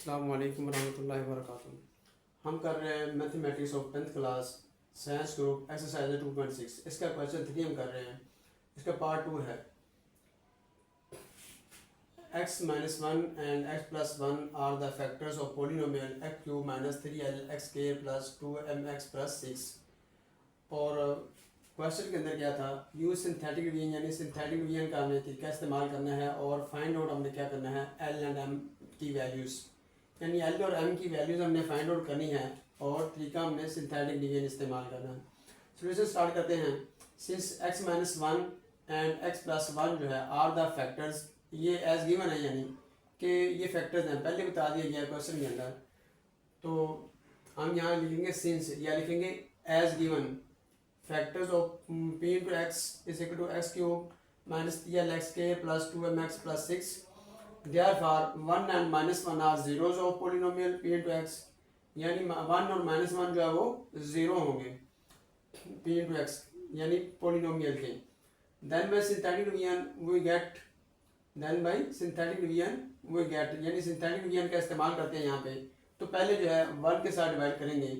अस्सलाम वालेकुम रहमतुल्लाहि व बरकातुहू। हम कर रहे हैं mathematics of 10th class science group exercise 2.6। इसका क्वेश्चन 3 हम कर रहे हैं। इसका पार्ट 2 है। x minus 1 and x plus 1 are the factors of polynomial x cube minus 3l x square plus 2mx plus 6। और क्वेश्चन के अंदर क्या था, यूज सिंथेटिक डिवीजन यानी सिंथेटिक डिवीजन का हमने तरीका इस्तेमाल करना है और फाइंड आउट हमने क्या करना है, एल एंड एम की वैल्यूज़ यानी एल और एम की वैल्यूज़ हमने फाइंड आउट करनी है और तरीका हमने सिंथेटिक डिवीजन इस्तेमाल करना है। सोल्यूशन स्टार्ट करते हैं। Since x minus 1 and x plus 1 जो है आर द फैक्टर्स, ये एज गिवन है यानी कि ये फैक्टर्स हैं, पहले बता दिया गया क्वेश्चन के अंदर। तो हम यहाँ लिखेंगे सिंस या लिखेंगे as given factors of p into x is equal to x cube minus 3l के plus 2mx plus 6। Therefore 1 and minus 1 are zeros of polynomial p into x, यानी 1 और माइनस 1 जो है वो ज़ीरो होंगे p into x यानी polynomial के। Then by synthetic division we get यानी सिंथेटिक डिवीजन का इस्तेमाल करते हैं यहाँ पे। तो पहले जो है 1 के साथ डिवाइड करेंगे।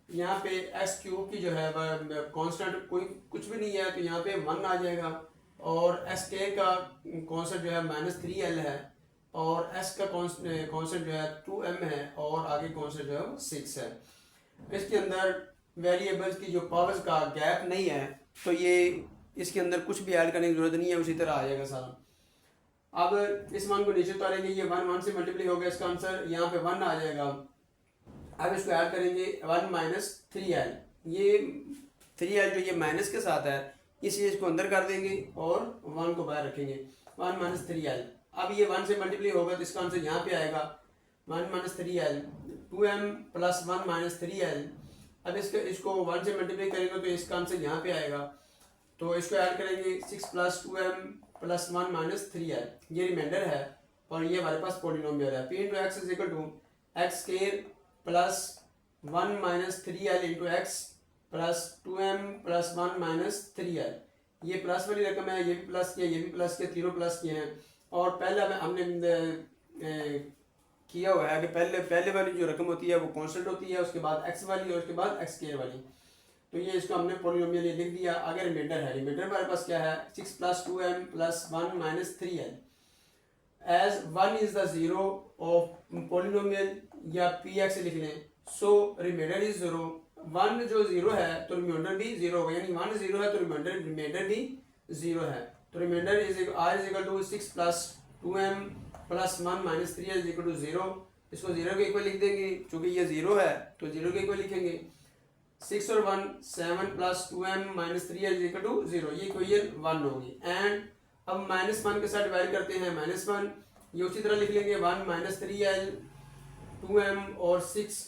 यहाँ पे एक्स क्यूब की जो है कांस्टेंट कोई कुछ भी नहीं है तो यहाँ पे 1 आ जाएगा और एस के का कांस्टेंट जो है -3l है और एस का कांस्टेंट जो है 2m है और आगे कांस्टेंट जो है वो 6 है। इसके अंदर वेरिएबल्स की जो पावर्स का गैप नहीं है तो ये इसके अंदर कुछ भी ऐड करने की जरूरत नहीं है, उसी तरह आ जाएगा सारा। अब इस मान को नीचे उतारेंगे, ये 1 से मल्टीप्लाई होगा, इसका आंसर यहाँ पे 1 आ जाएगा। अब इसको ऐड करेंगे 1 माइनस 3l, ये 3l जो ये माइनस के साथ है इसलिए इसको अंदर कर देंगे और 1 को बाहर रखेंगे। 1 माइनस 3l, अब ये 1 से मल्टीप्लाई होगा तो इसका आंसर यहाँ पे आएगा 1 minus 3l 2m plus 1 minus 3l। अब इसको 1 से मल्टीप्लाई करेंगे तो इसका आंसर यहाँ पे आएगा। तो इसको ऐड करेंगे 6 plus 2m plus 1 minus 3l, ये रिमाइंडर है और ये हमारे पास पोलिनोमियल है। p into x is equal to x square plus 1 minus 3l into x plus 2m plus 1 minus 3l। ये प्लस वाली रकम है, ये भी प्लस किया, ये भी प्लस किया, तीनों प्लस किए हैं। और पहले हमने किया हुआ है कि पहले वाली जो रकम होती है वो कांस्टेंट होती है, उसके बाद x वाली और उसके बाद x स्क्वायर वाली। तो ये इसको हमने पोलिनोमियल लिख दिया। आगे रिमाइंडर है, रिमाइंडर हमारे पास क्या है 6 plus 2m plus 1 minus 3l। As 1 is the zero of polynomial या px लिख लें, सो रिमाइंडर इज 0। 1 जो जीरो है तो रिमाइंडर भी जीरो होगा, यानी 1 जीरो है तो रिमाइंडर भी जीरो है। तो remainder is r is equal to 6 plus 2m plus 1 minus 3l is equal to 0। इसको 0 के इक्वल लिख देंगे, चूंकि ये 0 है तो 0 के इक्वल लिखेंगे। 6 और 1 7 plus 2m minus 3l is equal to 0, ये इक्वेशन 1 होगी। एंड अब -1 के साथ डिवाइड करते हैं, -1 ये उसी तरह लिख लेंगे 1 माइनस 3l 2m और 6।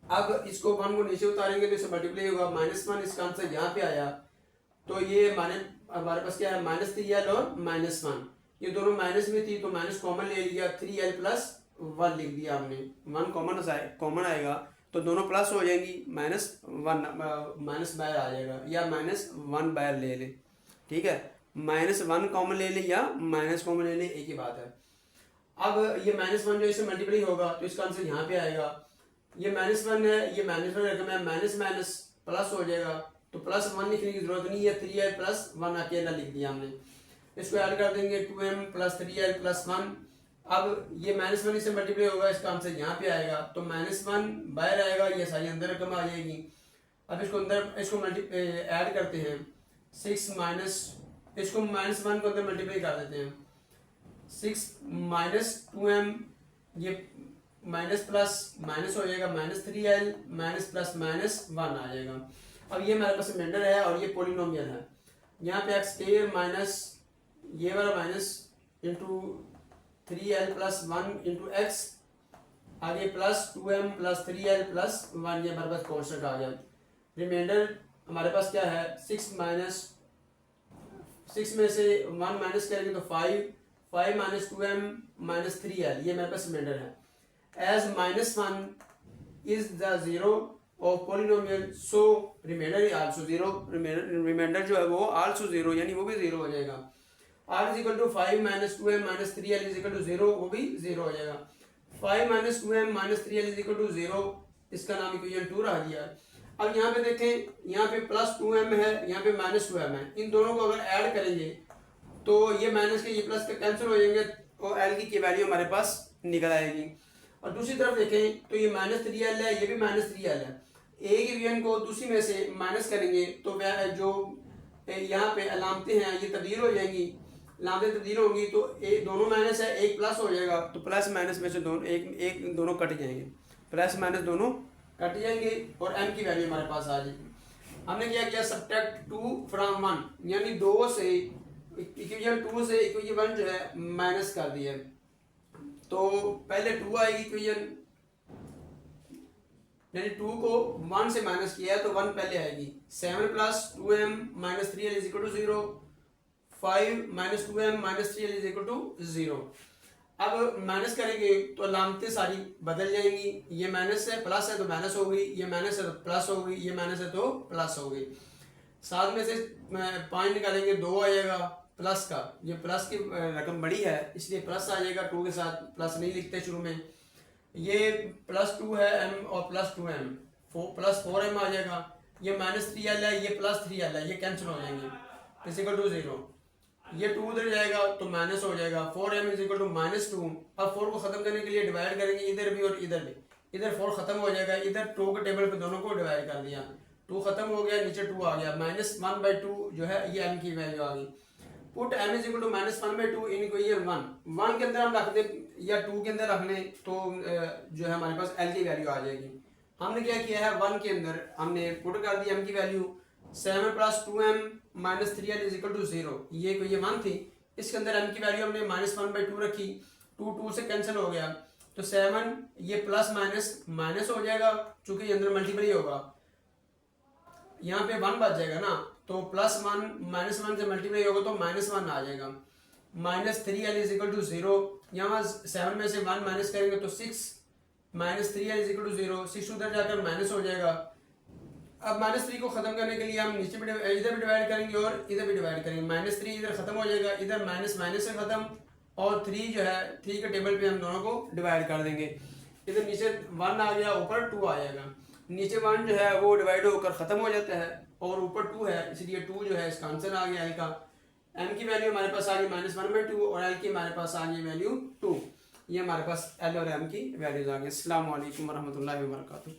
अब इसको 1 को नीचे उतारेंगे तो इसे मल्टीप्लाई होगा, -1 इसका आंसर यहाँ पे आया। तो ये हमारे पास क्या है -3l और -1, ये दोनों माइनस में थी तो माइनस कॉमन ले लिया, 3l प्लस 1 लिख दिया हमने। 1 कॉमन आएगा तो दोनों प्लस हो जाएंगी, -1 माइनस बाहर आ जाएगा या -1 बाहर ले ले, ठीक है। -1 कॉमन ले ले या माइनस कॉमन ले ले, एक ही बात है। अब ये -1 जो इससे मल्टीप्लाई होगा तो इसका आंसर यहाँ पे आएगा। ये -1 है, ये -1 रकम है, माइनस माइनस प्लस हो जाएगा तो प्लस 1 लिखने की जरूरत नहीं है, 3l प्लस 1 अकेला लिख दिया हमने। इसको ऐड कर देंगे 2m प्लस 3l प्लस 1। अब ये -1 इससे मल्टीप्लाई होगा, इसका आंसर यहाँ पे आएगा। तो -1 बाहर आएगा, ये सारी अंदर रकम आ जाएगी। अब इसको ऐड करते हैं 6 माइनस, इसको -1 को अंदर मल्टीप्लाई कर देते हैं। 6 माइनस 2m, ये माइनस प्लस माइनस हो जाएगा, -3l माइनस प्लस -1 आ जाएगा। अब ये हमारे पास रिमाइंडर है और ये पोलिनोमियल है। यहाँ पे एक्स स्क्वायर माइनस ये वाला minus into 3l plus 1 into x, आगे plus 2m plus 3l plus 1, ये हमारे पास कॉन्स्टेंट आ गया। रिमाइंडर हमारे पास क्या है 6 में से 1 माइनस करेंगे तो 5 माइनस 2m माइनस 3l, ये मेरे पास रिमाइंडर है। As -1 is the zero of polynomial, so remainder is also zero, remainder जो है वो आल्सो जीरो यानी वो भी जीरो हो जाएगा। r is equal to 5 minus 2m minus 3l is equal to 0, वो भी 0 हो जाएगा। 5 minus 2m minus 3l is equal to 0, इसका नाम इक्वेशन 2 रख दिया। अब यहाँ पे देखें, यहाँ पे प्लस 2m है, यहाँ पे माइनस 2m है, इन दोनों को अगर ऐड करेंगे तो ये माइनस के ये प्लस के कैंसिल हो जाएंगे और एल की वैल्यू हमारे पास निकल आएगी। और दूसरी तरफ देखें तो ये माइनस 3l है, ये भी माइनस 3l है, एक इक्वेशन को दूसरी में से माइनस करेंगे तो जो यहाँ पे अलामतें हैं ये तब्दील हो जाएंगी, अलामतें तब्दील होंगी तो एक दोनों माइनस है, एक प्लस हो जाएगा, तो प्लस माइनस में से दोनों एक दोनों कट जाएंगे, प्लस माइनस दोनों कट जाएंगे और m की वैल्यू हमारे पास आ जाएगी। हमने क्या किया, सब्ट्रैक्ट 2 फ्रॉम 1, यानी 2 से इक्वेशन 2 से इक्वेशन 1 जो है माइनस कर दिया। तो पहले 2 आएगी इक्वेशन, यानी 2 को 1 से माइनस किया तो 1 पहले आएगी। 7 plus 2m minus 3l is equal to 0, 5 minus 2m minus 3l is equal to 0। अब माइनस करेंगे तो अलामतें सारी बदल जाएंगी, ये माइनस है प्लस है तो माइनस हो गई, ये माइनस है तो प्लस हो गई, ये माइनस है तो प्लस हो गई। 7 में से 5 निकालेंगे 2 आएगा प्लस का, ये प्लस की रकम बड़ी है इसलिए प्लस आ जाएगा, 2 के साथ प्लस नहीं लिखते शुरू में। ये प्लस 2 है m और प्लस 2m, प्लस 4m आ जाएगा, ये माइनस 3l है, ये प्लस 3l है, ये कैंसिल हो जाएंगे इज इक्वल टू 0। ये 2 उधर जाएगा तो माइनस हो जाएगा, 4m is equal to minus 2। अब 4 को खत्म करने के लिए डिवाइड करेंगे इधर भी और इधर भी, इधर 4 खत्म हो जाएगा, इधर 2 के टेबल पे दोनों को डिवाइड कर दिया, 2 खत्म हो गया, नीचे 2 आ गया, माइनस 1/2 जो है ये m की वैल्यू आ गई। Put m is equal to minus 1/2 in equation 1 के अंदर हम रख दे या 2 के अंदर रख लें तो जो है हमारे पास l की वैल्यू आ जाएगी। हमने क्या किया है, 1 के अंदर हमने पुट कर दी m की value, 7 plus 2m minus 3l is equal to 0, ये इक्वेशन 1 थी, इसके अंदर m की वैल्यू हमने माइनस 1/2 रखी, 2 से कैंसिल हो गया तो 7 ये प्लस माइनस माइनस हो जाएगा, चूंकि अंदर मल्टीप्लाई होगा यहाँ पे 1 बच जाएगा ना, तो प्लस 1 माइनस 1 से मल्टीप्लाई होगा तो माइनस 1 आ जाएगा, minus 3l is equal to 0, यहाँ 7 में से 1 माइनस करेंगे तो 6 minus 3l is equal to 0, 6 उधर जाकर माइनस हो जाएगा। अब माइनस 3 को खत्म करने के लिए हम नीचे भी इधर भी डिवाइड करेंगे और इधर भी डिवाइड करेंगे, माइनस 3 इधर खत्म हो जाएगा, इधर माइनस माइनस से खत्म और 3 जो है 3 के टेबल पे हम दोनों को डिवाइड कर देंगे, इधर नीचे 1 आ गया ऊपर 2 आ जाएगा, नीचे 1 जो है वो डिवाइड होकर खत्म हो जाता है और ऊपर 2 है इसलिए 2 जो है इसका आंसर आ गया l का। m की वैल्यू हमारे पास आ गई माइनस 1/2 और l की हमारे पास आ गई वैल्यू 2, ये हमारे पास l और m की वैल्यूज आ गई। अस्सलाम वालेकुम रहमतुल्लाहि व बरकातुहू।